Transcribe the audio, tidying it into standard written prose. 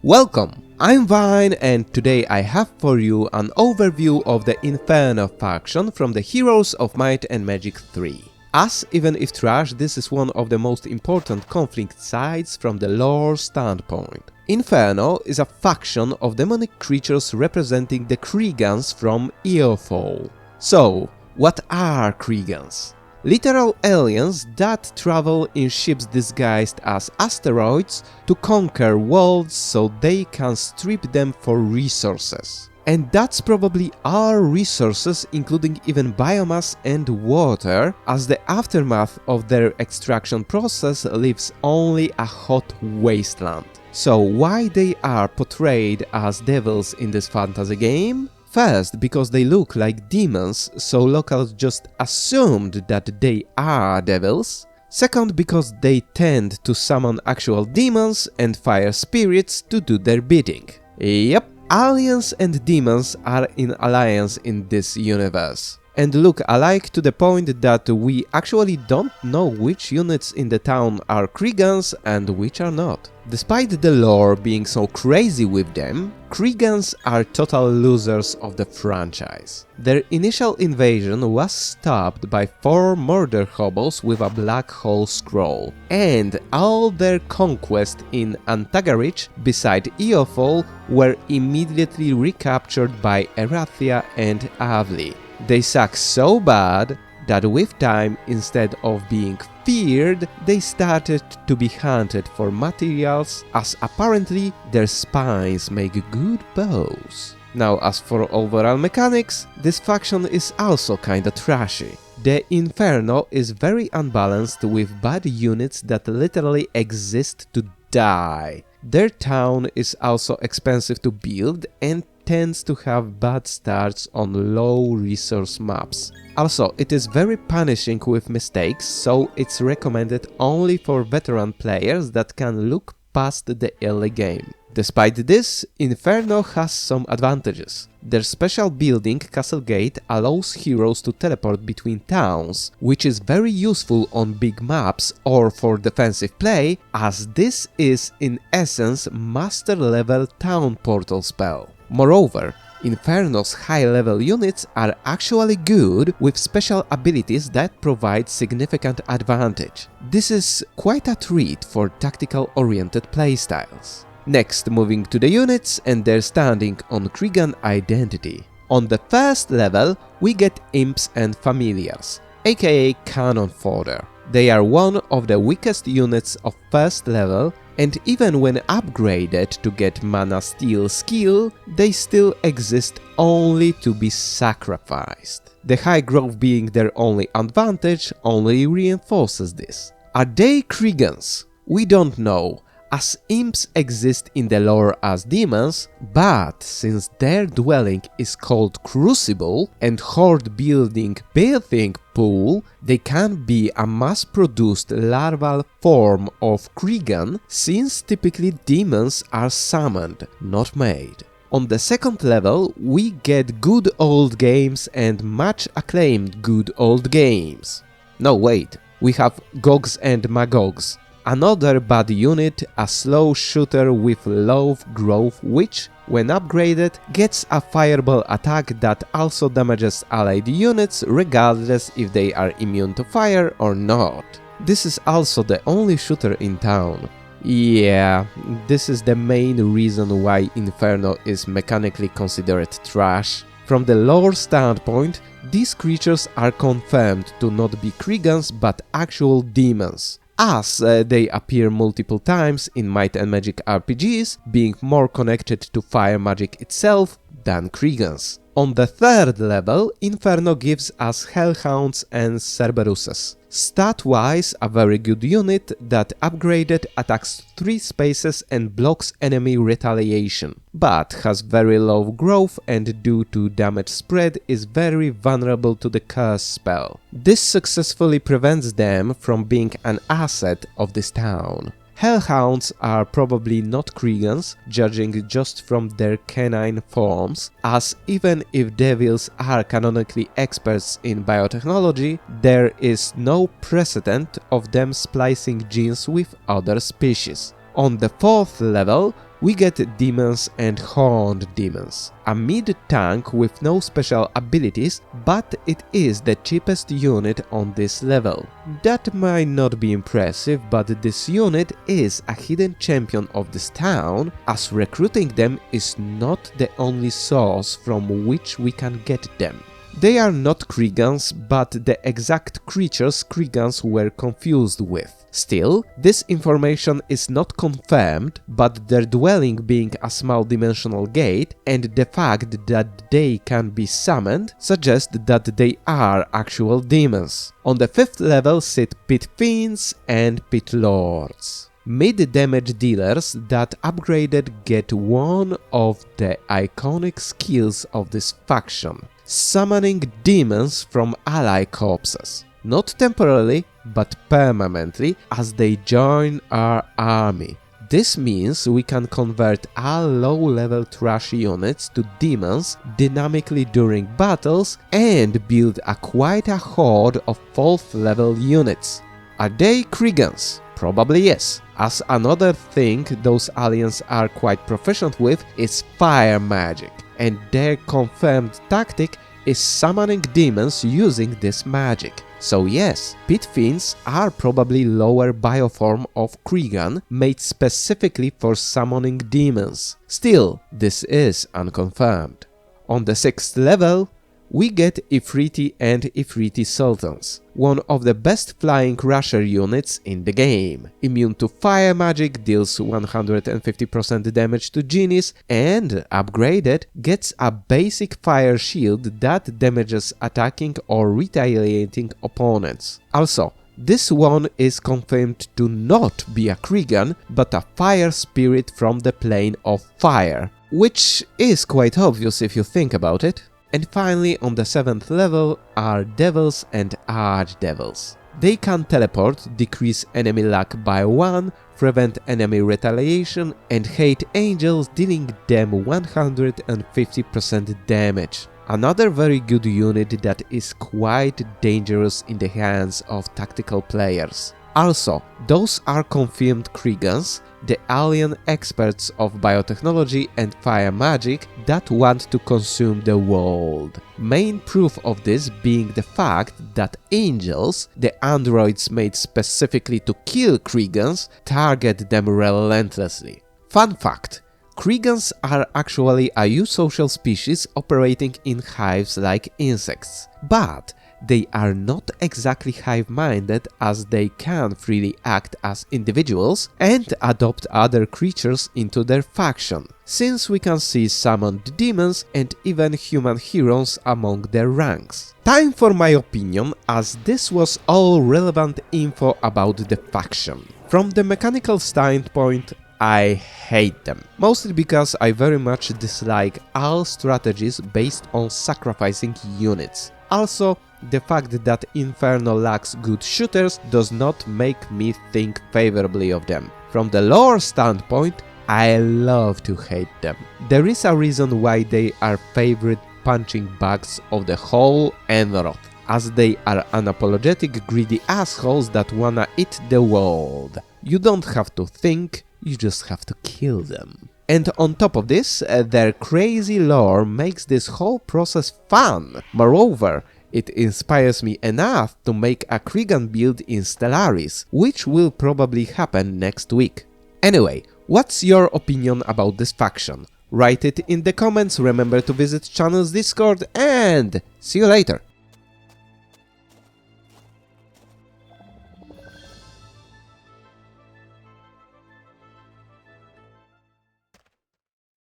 Welcome! I'm Vine and today I have for you an overview of the Inferno faction from the Heroes of Might and Magic 3. As even if trash, this is one of the most important conflict sides from the lore standpoint. Inferno is a faction of demonic creatures representing the Kriegans from Eofol. So, what are Kriegans? Literal aliens that travel in ships disguised as asteroids to conquer worlds so they can strip them for resources. And that's probably all resources, including even biomass and water, as the aftermath of their extraction process leaves only a hot wasteland. So why they are portrayed as devils in this fantasy game? First, because they look like demons, so locals just assumed that they are devils. Second, because they tend to summon actual demons and fire spirits to do their bidding. Yep, aliens and demons are in alliance in this universe. And look alike to the point that we actually don't know which units in the town are Kriegans and which are not. Despite the lore being so crazy with them, Kriegans are total losers of the franchise. Their initial invasion was stopped by 4 murder hobos with a black hole scroll, and all their conquests in Antagarich beside Eofol were immediately recaptured by Erathia and Avli. They suck so bad that with time, instead of being feared, they started to be hunted for materials, as apparently their spines make good bows. Now, as for overall mechanics, this faction is also kinda trashy. The Inferno is very unbalanced with bad units that literally exist to die. Their town is also expensive to build and tends to have bad starts on low resource maps. Also, it is very punishing with mistakes, so it's recommended only for veteran players that can look past the early game. Despite this, Inferno has some advantages. Their special building, Castle Gate, allows heroes to teleport between towns, which is very useful on big maps or for defensive play, as this is in essence master level town portal spell. Moreover, Inferno's high-level units are actually good with special abilities that provide significant advantage. This is quite a treat for tactical-oriented playstyles. Next, moving to the units and their standing on Kriegan identity. On the first level, we get Imps and Familiars, aka Cannon Fodder. They are one of the weakest units of first level, and even when upgraded to get Mana Steal skill, they still exist only to be sacrificed. The high growth being their only advantage only reinforces this. Are they Kriegans? We don't know, as imps exist in the lore as demons, but since their dwelling is called Crucible and horde building birthing pool, they can be a mass-produced larval form of Kriegan, since typically demons are summoned, not made. On the second level, we get Good Old Games and much acclaimed Good Old Games. No, wait, we have Gogs and Magogs. Another bad unit, a slow shooter with low growth which, when upgraded, gets a fireball attack that also damages allied units regardless if they are immune to fire or not. This is also the only shooter in town. Yeah, this is the main reason why Inferno is mechanically considered trash. From the lore standpoint, these creatures are confirmed to not be Kriegans but actual demons, as they appear multiple times in Might and Magic RPGs, being more connected to fire magic itself than Kriegans. On the third level, Inferno gives us Hellhounds and Cerberuses. Stat-wise, a very good unit that upgraded attacks 3 spaces and blocks enemy retaliation, but has very low growth and due to damage spread is very vulnerable to the curse spell. This successfully prevents them from being an asset of this town. Hellhounds are probably not Kriegans, judging just from their canine forms, as even if devils are canonically experts in biotechnology, there is no precedent of them splicing genes with other species. On the fourth level, we get demons and horned demons. A mid-tank with no special abilities, but it is the cheapest unit on this level. That might not be impressive, but this unit is a hidden champion of this town, as recruiting them is not the only source from which we can get them. They are not Kriegans, but the exact creatures Kriegans were confused with. Still, this information is not confirmed, but their dwelling being a small dimensional gate and the fact that they can be summoned suggest that they are actual demons. On the 5th level sit Pit Fiends and Pit Lords. Mid-damage dealers that upgraded get one of the iconic skills of this faction: summoning demons from ally corpses. Not temporarily, but permanently, as they join our army. This means we can convert our low-level trash units to demons dynamically during battles and build quite a horde of 4th level units. Are they Kriegans? Probably yes, as another thing those aliens are quite proficient with is fire magic, and their confirmed tactic is summoning demons using this magic. So yes, Pit Fiends are probably lower bioform of Kriegan made specifically for summoning demons. Still, this is unconfirmed. On the 6th level, we get Ifriti and Ifriti Sultans, one of the best flying rusher units in the game. Immune to fire magic, deals 150% damage to genies, and upgraded gets a basic fire shield that damages attacking or retaliating opponents. Also, this one is confirmed to not be a Kriegan, but a fire spirit from the plane of fire, which is quite obvious if you think about it. And finally, on the 7th level are Devils and Archdevils. They can teleport, decrease enemy luck by 1, prevent enemy retaliation, and hate angels, dealing them 150% damage. Another very good unit that is quite dangerous in the hands of tactical players. Also, those are confirmed Kriegans, the alien experts of biotechnology and fire magic that want to consume the world. Main proof of this being the fact that angels, the androids made specifically to kill Kriegans, target them relentlessly. Fun fact: Kriegans are actually a eusocial species operating in hives like insects, but they are not exactly hive-minded, as they can freely act as individuals and adopt other creatures into their faction, since we can see summoned demons and even human heroes among their ranks. Time for my opinion, as this was all relevant info about the faction. From the mechanical standpoint, I hate them, mostly because I very much dislike all strategies based on sacrificing units. Also, the fact that Inferno lacks good shooters does not make me think favorably of them. From the lore standpoint, I love to hate them. There is a reason why they are favorite punching bags of the whole Enroth, as they are unapologetic greedy assholes that wanna eat the world. You don't have to think, you just have to kill them. And on top of this, their crazy lore makes this whole process fun. Moreover, it inspires me enough to make a Kriegan build in Stellaris, which will probably happen next week. Anyway, what's your opinion about this faction? Write it in the comments, remember to visit channel's Discord, and see you later!